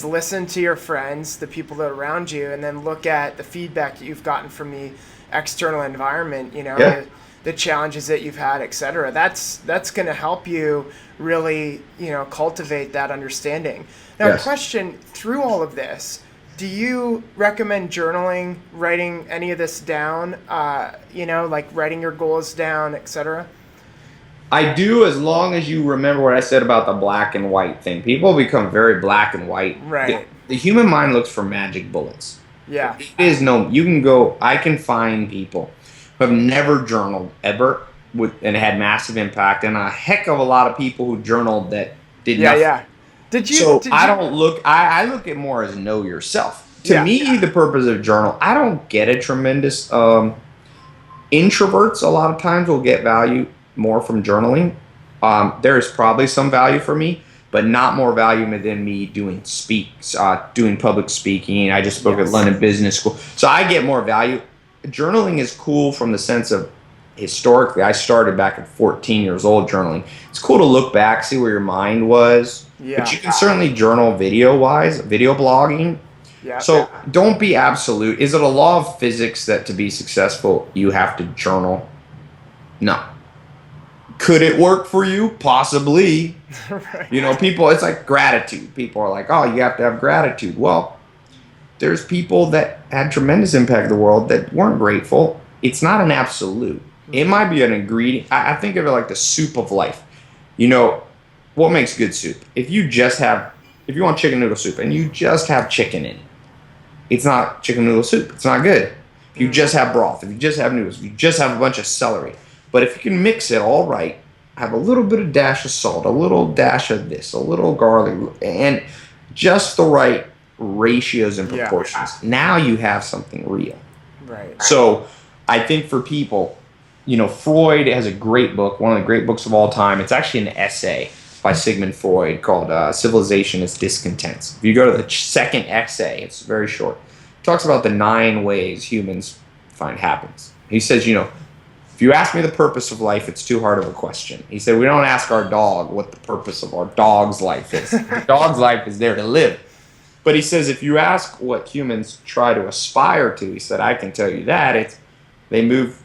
listen to your friends, the people that are around you, and then look at the feedback that you've gotten from the external environment, the challenges that you've had, etc. That's going to help you really, cultivate that understanding. Now, Yes. question, through all of this, do you recommend journaling, writing any of this down, like writing your goals down, etc.? I do, as long as you remember what I said about the black and white thing. People become very black and white. Right. The human mind looks for magic bullets. Yeah. I can find people who have never journaled ever and had massive impact, and a heck of a lot of people who journaled that did nothing. Yeah. I look at more as know yourself. To me, the purpose of journal, I don't get a tremendous, introverts a lot of times will get value more from journaling. There's probably some value for me, but not more value than me doing public speaking. I just spoke at London Business School. So I get more value. Journaling is cool from the sense of, historically, I started back at 14 years old journaling. It's cool to look back, see where your mind was. Yeah. But you can certainly journal video blogging. Yeah. So don't be absolute. Is it a law of physics that to be successful, you have to journal? No. Could it work for you? Possibly. Right. People, it's like gratitude. People are like, oh, you have to have gratitude. Well, there's people that had tremendous impact in the world that weren't grateful. It's not an absolute. It might be an ingredient. I think of it like the soup of life. What makes good soup? If you want chicken noodle soup and you just have chicken in it, it's not chicken noodle soup. It's not good. If you just have broth, if you just have noodles, if you just have a bunch of celery. But if you can mix it all right, have a little bit of dash of salt, a little dash of this, a little garlic, and just the right ratios and proportions. Yeah. Now you have something real. Right. So I think for people, Freud has a great book, one of the great books of all time. It's actually an essay by Sigmund Freud called Civilization is Discontents. If you go to the second essay, it's very short. It talks about the 9 ways humans find happiness. He says, if you ask me the purpose of life, it's too hard of a question. He said, we don't ask our dog what the purpose of our dog's life is. The dog's life is there to live. But he says, if you ask what humans try to aspire to, he said, I can tell you that they move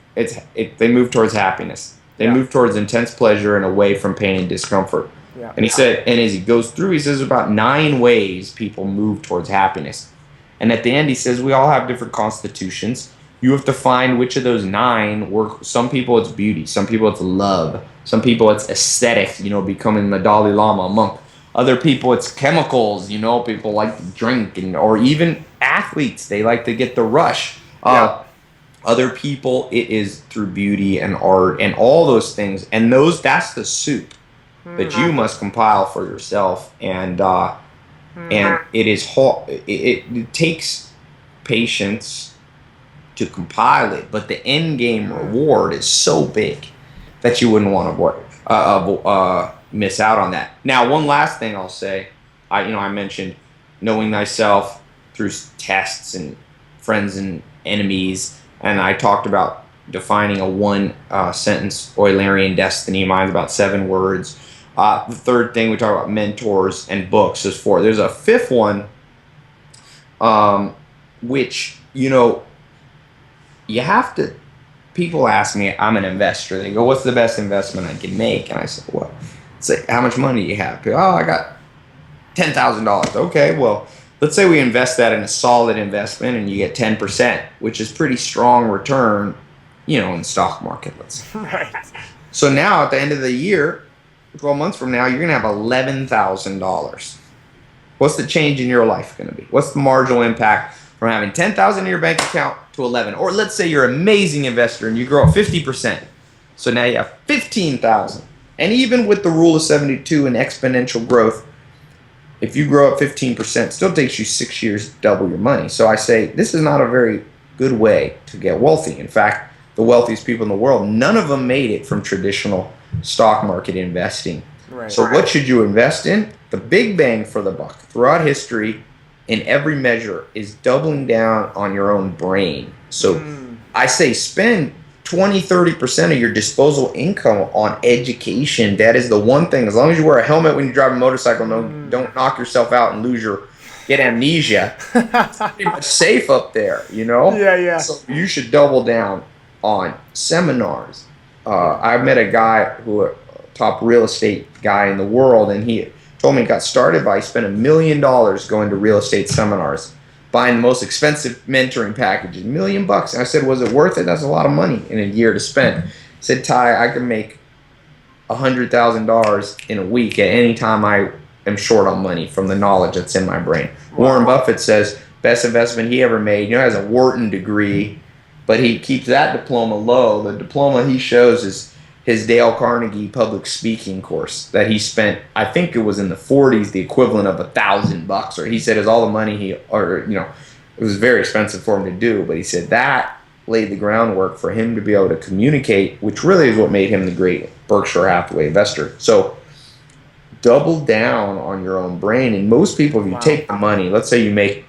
towards happiness. They move towards intense pleasure and away from pain and discomfort. Yeah. And he said, and as he goes through, he says about 9 ways people move towards happiness. And at the end, he says, we all have different constitutions. You have to find which of those 9 work. Some people it's beauty. Some people it's love. Some people it's aesthetic, becoming the Dalai Lama, a monk. Other people it's chemicals, people like to drink, or even athletes, they like to get the rush. Other people, it is through beauty and art and all those things. And that's the soup that you must compile for yourself. And it is hard. It takes patience to compile it, but the end game reward is so big that you wouldn't want to miss out on that. Now, one last thing I'll say, I mentioned knowing thyself through tests and friends and enemies, and I talked about defining a 1-sentence Eulerian destiny. Mine's about 7 words. The third thing we talk about mentors and books is 4. There's a 5th one, which you have to, people ask me, I'm an investor. They go, what's the best investment I can make? And I say, well, say, how much money do you have? People, I got $10,000. Okay, well, let's say we invest that in a solid investment and you get 10%, which is pretty strong return, in the stock market, let's say. Right. So now at the end of the year, 12 months from now, you're going to have $11,000. What's the change in your life going to be? What's the marginal impact from having 10,000 in your bank account to 11? Or let's say you're an amazing investor and you grow 50%. So now you have 15,000. And even with the rule of 72 and exponential growth, if you grow up 15%, it still takes you 6 years to double your money. So I say this is not a very good way to get wealthy. In fact, the wealthiest people in the world, none of them made it from traditional stock market investing. Right. So what should you invest in? The big bang for the buck throughout history in every measure is doubling down on your own brain. So I say spend 20-30% of your disposable income on education. That is the one thing. As long as you wear a helmet when you drive a motorcycle, don't knock yourself out and get amnesia. It's pretty much safe up there, Yeah. So you should double down on seminars. I met a guy a top real estate guy in the world, and he told me he got started by spending $1 million going to real estate seminars, buying the most expensive mentoring packages, $1 million. And I said, was it worth it? That's a lot of money in a year to spend. He said, Tai, I can make $100,000 in a week at any time I am short on money from the knowledge that's in my brain. Wow. Warren Buffett says best investment he ever made, has a Wharton degree, but he keeps that diploma low. The diploma he shows is his Dale Carnegie public speaking course that he spent, I think it was in the 40s, the equivalent of $1,000. Or he said is all the money it was very expensive for him to do, but he said that laid the groundwork for him to be able to communicate, which really is what made him the great Berkshire Hathaway investor. So double down on your own brain. And most people, if you take the money, let's say you make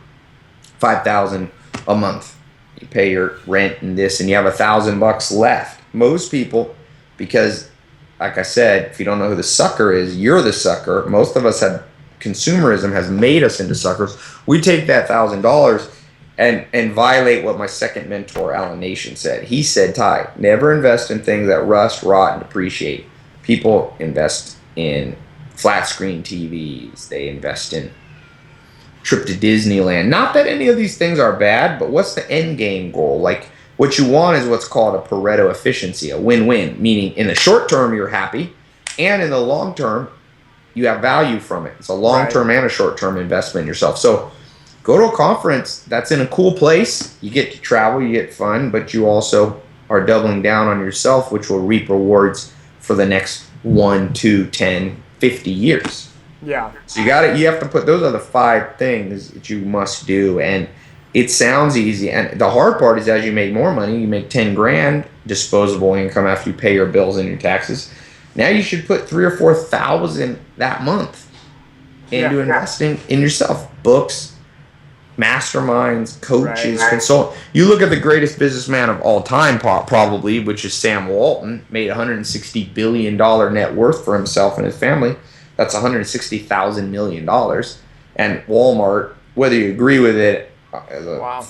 $5,000 a month, you pay your rent and this, and you have $1,000 left. Most people, because like I said, if you don't know who the sucker is, you're the sucker. Most of us consumerism has made us into suckers. We take that $1,000 and violate what my second mentor, Alan Nation, said. He said, Tai, never invest in things that rust, rot, and depreciate. People invest in flat screen TVs. They invest in trip to Disneyland. Not that any of these things are bad, but what's the end game goal? Like, what you want is what's called a Pareto efficiency, a win-win, meaning in the short term you're happy, and in the long term you have value from it. It's a long-term and a short-term investment in yourself. So go to a conference that's in a cool place. You get to travel, you get fun, but you also are doubling down on yourself, which will reap rewards for the next 1, 2, 10, 50 years. Yeah. So you have to put, those are the 5 things that you must do. And it sounds easy. And the hard part is as you make more money, you make 10 grand disposable income after you pay your bills and your taxes. Now you should put 3,000 or 4,000 that month into investing in yourself. Books, masterminds, coaches, consultants. You look at the greatest businessman of all time, probably, which is Sam Walton, made $160 billion net worth for himself and his family. That's $160,000 million. And Walmart, whether you agree with it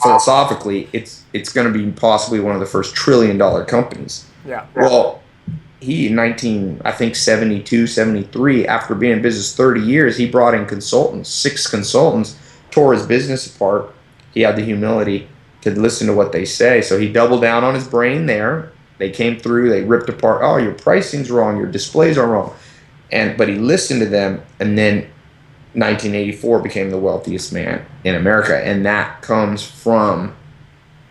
philosophically, it's going to be possibly one of the first $1 trillion companies. Yeah. Well, he in 72, 73, after being in business 30 years, he brought in consultants, 6 consultants, tore his business apart. He had the humility to listen to what they say. So he doubled down on his brain there. They came through, they ripped apart, oh, your pricing's wrong, your displays are wrong. But he listened to them, and then 1984 became the wealthiest man in America. And that comes from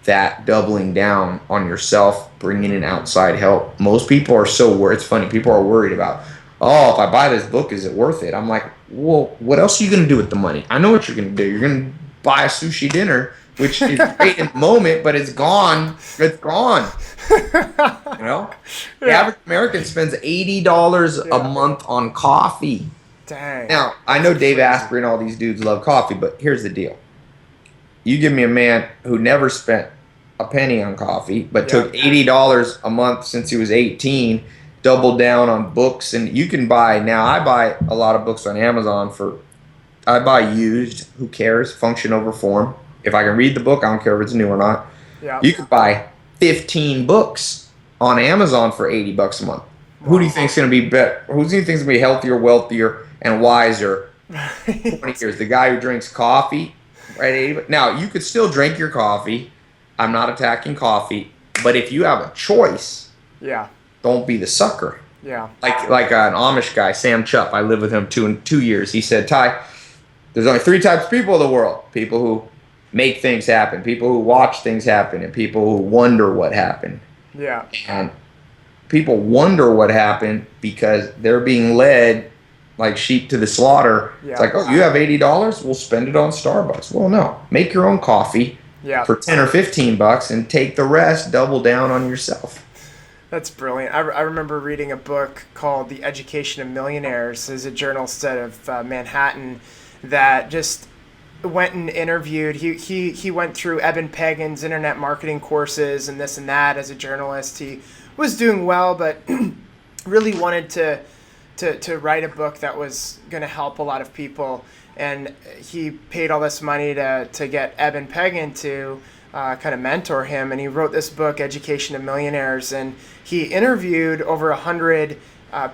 that doubling down on yourself, bringing in outside help. Most people are so worried. It's funny, people are worried about, oh, if I buy this book, is it worth it? I'm like, well, what else are you going to do with the money? I know what you're going to do. You're going to buy a sushi dinner, which is great in the moment, but it's gone. It's gone. The average American spends $80 a month on coffee. Dang. Now, I know Dave Asprey and all these dudes love coffee, but here's the deal. You give me a man who never spent a penny on coffee, but took $80 a month since he was 18, doubled down on books, and you can buy, now I buy a lot of books on Amazon I buy used, who cares, function over form. If I can read the book, I don't care if it's new or not. Yeah. You can buy 15 books on Amazon for $80 a month. Wow. Who do you think is going to be better? Who do you think is going to be healthier, wealthier, and wiser 20 years? The guy who drinks coffee, right? Now, you could still drink your coffee. I'm not attacking coffee. But if you have a choice, Yeah. don't be the sucker. Yeah. Like an Amish guy, Sam Chupp. I lived with him 2 years. He said, "Tai, there's only 3 types of people in the world: people who make things happen, people who watch things happen, and people who wonder what happened." Yeah. And people wonder what happened because they're being led like sheep to the slaughter. Yeah. It's like, oh, you have $80, we'll spend it on Starbucks. Well, no, make your own coffee for 10 or 15 bucks and take the rest, double down on yourself. That's brilliant. I remember reading a book called The Education of Millionaires. There's a journalist out of Manhattan that just went and interviewed. He went through Eben Pagan's internet marketing courses and this and that as a journalist. He was doing well, but really wanted to write a book that was going to help a lot of people. And he paid all this money to get Eben Pagan to kind of mentor him, and he wrote this book, Education of Millionaires, and he interviewed over 100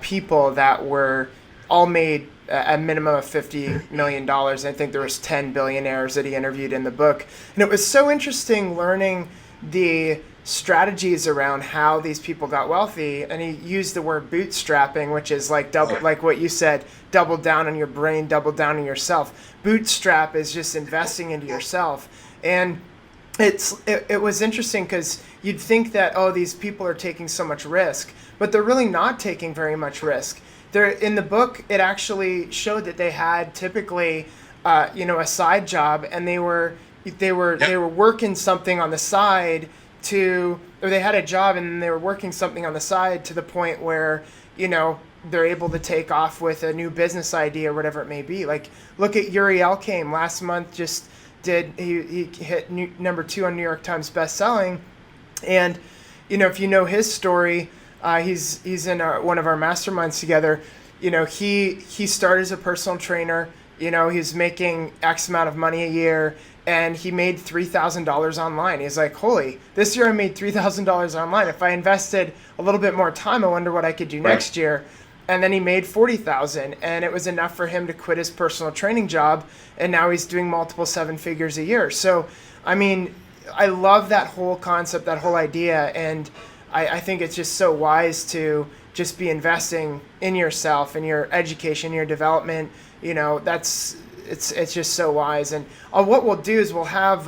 people that were all made a minimum of $50 million. I think there was 10 billionaires that he interviewed in the book, and it was so interesting learning the strategies around how these people got wealthy. And he used the word bootstrapping, which is like like what you said, double down on your brain, double down on yourself. Bootstrap is just investing into yourself. And it was interesting because you'd think that, oh, these people are taking so much risk, but they're really not taking very much risk. They're, in the book, it actually showed that they had typically a side job, and they were working something on the side or they had a job and they were working something on the side to the point where, they're able to take off with a new business idea or whatever it may be. Like, look at Yuri Elkaim last month. He hit number 2 on New York Times bestselling, and if you know his story, he's in one of our masterminds together. He started as a personal trainer. He's making X amount of money a year, and he made $3,000 online. He's like, holy, this year I made $3,000 online. If I invested a little bit more time, I wonder what I could do next year. And then he made $40,000, and it was enough for him to quit his personal training job, and now he's doing multiple 7 figures a year. So, I mean, I love that whole concept, that whole idea, and I think it's just so wise to just be investing in yourself, in your education, your development. It's just so wise. And what we'll do is we'll have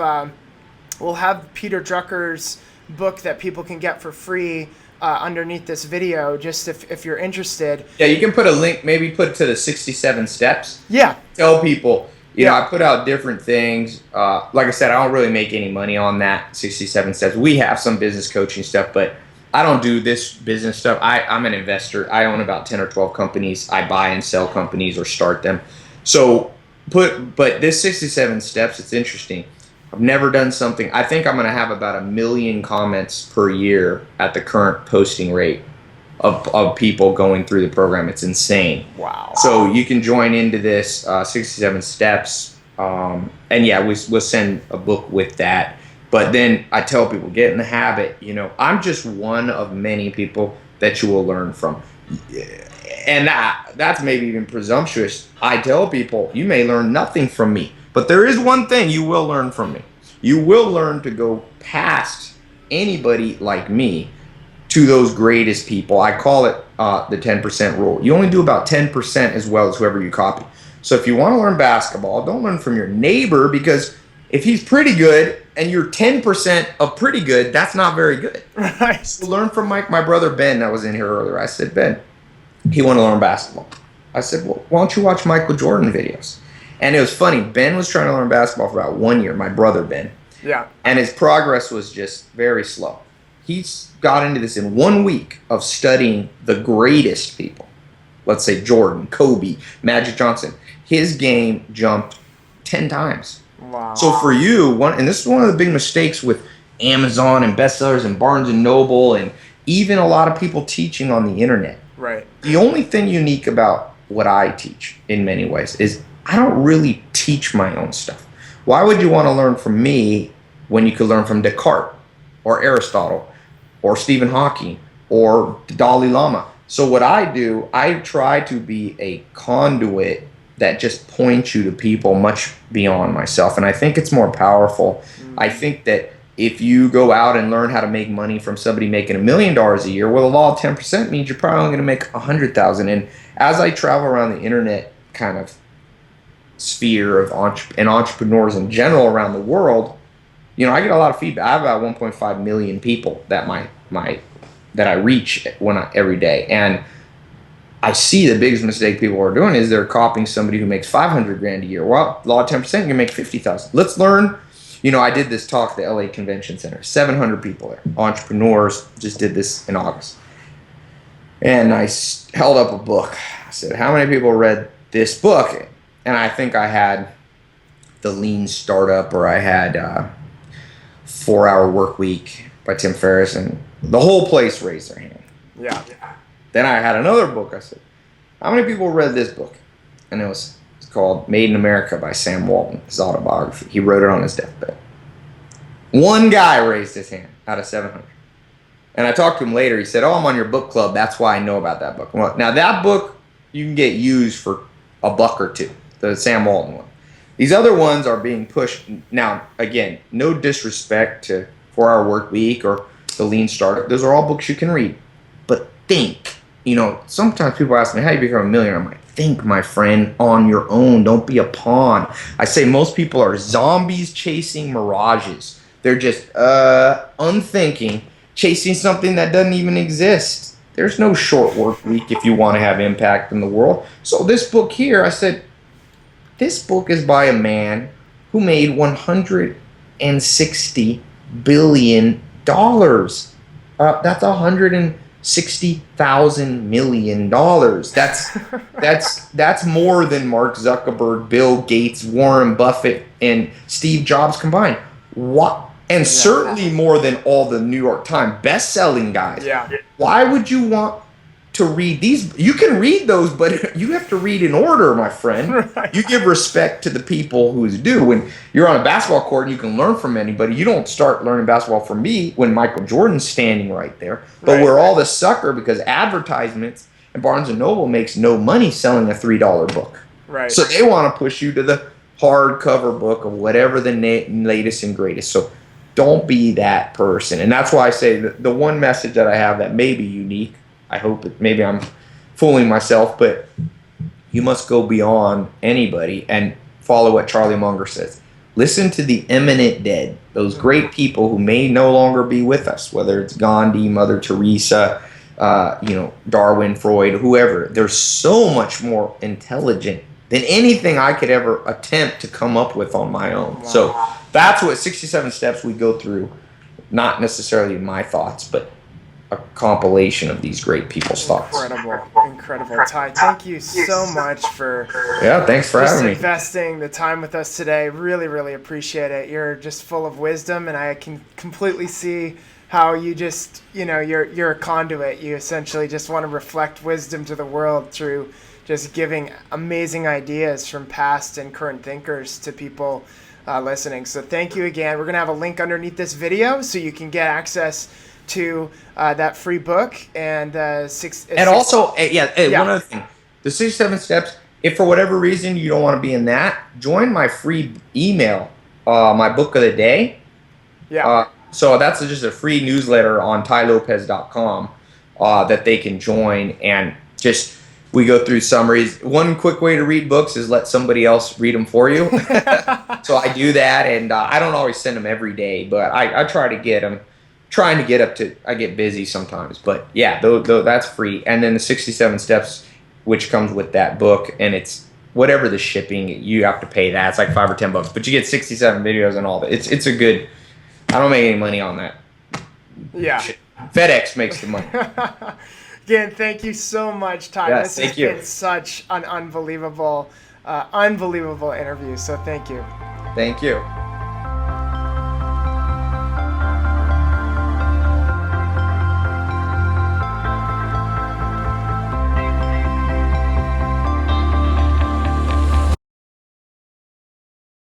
Peter Drucker's book that people can get for free underneath this video, just if you're interested. Yeah, you can put a link, maybe put it to the 67 steps. Yeah. Tell people, I put out different things. Like I said, I don't really make any money on that 67 steps. We have some business coaching stuff, but I don't do this business stuff. I'm an investor. I own about 10 or 12 companies. I buy and sell companies or start them. So but this 67 steps, it's interesting. I've never done something. I think I'm going to have about 1 million comments per year at the current posting rate of people going through the program. It's insane. Wow. So you can join into this 67 steps. And yeah, we'll send a book with that. But then I tell people, get in the habit. I'm just one of many people that you will learn from. And that's maybe even presumptuous. I tell people, you may learn nothing from me, but there is one thing you will learn from me. You will learn to go past anybody like me to those greatest people. I call it the 10% rule. You only do about 10% as well as whoever you copy. So if you want to learn basketball, don't learn from your neighbor, because if he's pretty good and you're 10% of pretty good, that's not very good. Right. So learn from my brother Ben that was in here earlier. I said, Ben, he wanted to learn basketball. I said, well, why don't you watch Michael Jordan videos? And it was funny. Ben was trying to learn basketball for about 1 year, my brother Ben. Yeah. And his progress was just very slow. He's got into this in 1 week of studying the greatest people. Let's say Jordan, Kobe, Magic Johnson. His game jumped 10 times. Wow. So for you, and this is one of the big mistakes with Amazon and bestsellers and Barnes and Noble and even a lot of people teaching on the internet. Right. The only thing unique about what I teach in many ways is I don't really teach my own stuff. Why would you want to learn from me when you could learn from Descartes or Aristotle or Stephen Hawking or the Dalai Lama? So what I do, I try to be a conduit that just points you to people much beyond myself. And I think it's more powerful. I think that if you go out and learn how to make money from somebody making $1 million a year, well, the law of 10% means you're probably only going to make 100,000. And as I travel around the internet kind of sphere of entrepreneurs in general around the world, you know, I get a lot of feedback. I have about 1.5 million people that that I reach every day, and I see the biggest mistake people are doing is they're copying somebody who makes 500 grand a year. Well, law of 10%, you can make 50,000. Let's learn. You know, I did this talk at the LA Convention Center. 700 people there, entrepreneurs. Just did this in August, and I held up a book. I said, "How many people read this book?" And I think I had The Lean Startup, or I had 4-Hour Work Week by Tim Ferriss, and the whole place raised their hand. Yeah. Then I had another book. I said, "How many people read this book?" And it's called Made in America by Sam Walton, his autobiography. He wrote it on his deathbed. One guy raised his hand out of 700. And I talked to him later. He said, "Oh, I'm on your book club. That's why I know about that book." Well, now, that book you can get used for $1 or $2, the Sam Walton one. These other ones are being pushed. Now, again, no disrespect to 4-Hour Work Week or The Lean Startup. Those are all books you can read. But think. You know, sometimes people ask me, "How do you become a millionaire?" I'm like, think, my friend, on your own. Don't be a pawn. I say most people are zombies chasing mirages. They're just unthinking, chasing something that doesn't even exist. There's no short work week if you want to have impact in the world. So this book here, I said, this book is by a man who made $160 billion. That's $160,000 million. That's more than Mark Zuckerberg, Bill Gates, Warren Buffett, and Steve Jobs combined. What? And certainly more than all the New York Times best-selling guys. Yeah. Why would you want to read these? You can read those, but you have to read in order, my friend. Right. You give respect to the people who's due. When you're on a basketball court and you can learn from anybody, you don't start learning basketball from me when Michael Jordan's standing right there. But Right. we're all the sucker because advertisements and Barnes & Noble makes no money selling a $3 book. Right. So they want to push you to the hardcover book of whatever the latest and greatest. So don't be that person. And that's why I say the one message that I have that may be unique, I hope maybe I'm fooling myself, but you must go beyond anybody and follow what Charlie Munger says. Listen to the eminent dead, those great people who may no longer be with us, whether it's Gandhi, Mother Teresa, Darwin, Freud, whoever. They're so much more intelligent than anything I could ever attempt to come up with on my own. Wow. So that's what 67 Steps we go through, not necessarily my thoughts, but a compilation of these great people's thoughts. Incredible. Tai, thank you so much for thanks for having me. Investing the time with us today. Really, really appreciate it. You're just full of wisdom, and I can completely see how you just, you're a conduit. You essentially just want to reflect wisdom to the world through just giving amazing ideas from past and current thinkers to people listening. So thank you again. We're going to have a link underneath this video so you can get access to that free book. And one other thing, the 67 Steps, if for whatever reason you don't want to be in that, join my free email, my book of the day. So that's just a free newsletter on tailopez.com that they can join, and just we go through summaries. One quick way to read books is let somebody else read them for you. So I do that, and I don't always send them every day, but I try to get them. Trying to get up to, I get busy sometimes, but yeah, that's free. And then the 67 Steps, which comes with that book, and it's whatever the shipping, you have to pay that. It's like $5 or $10, but you get 67 videos and all that. It's a good. I don't make any money on that. Yeah. FedEx makes the money. Again, thank you so much, Tai. Yes, this has been such an unbelievable interview. So thank you. Thank you.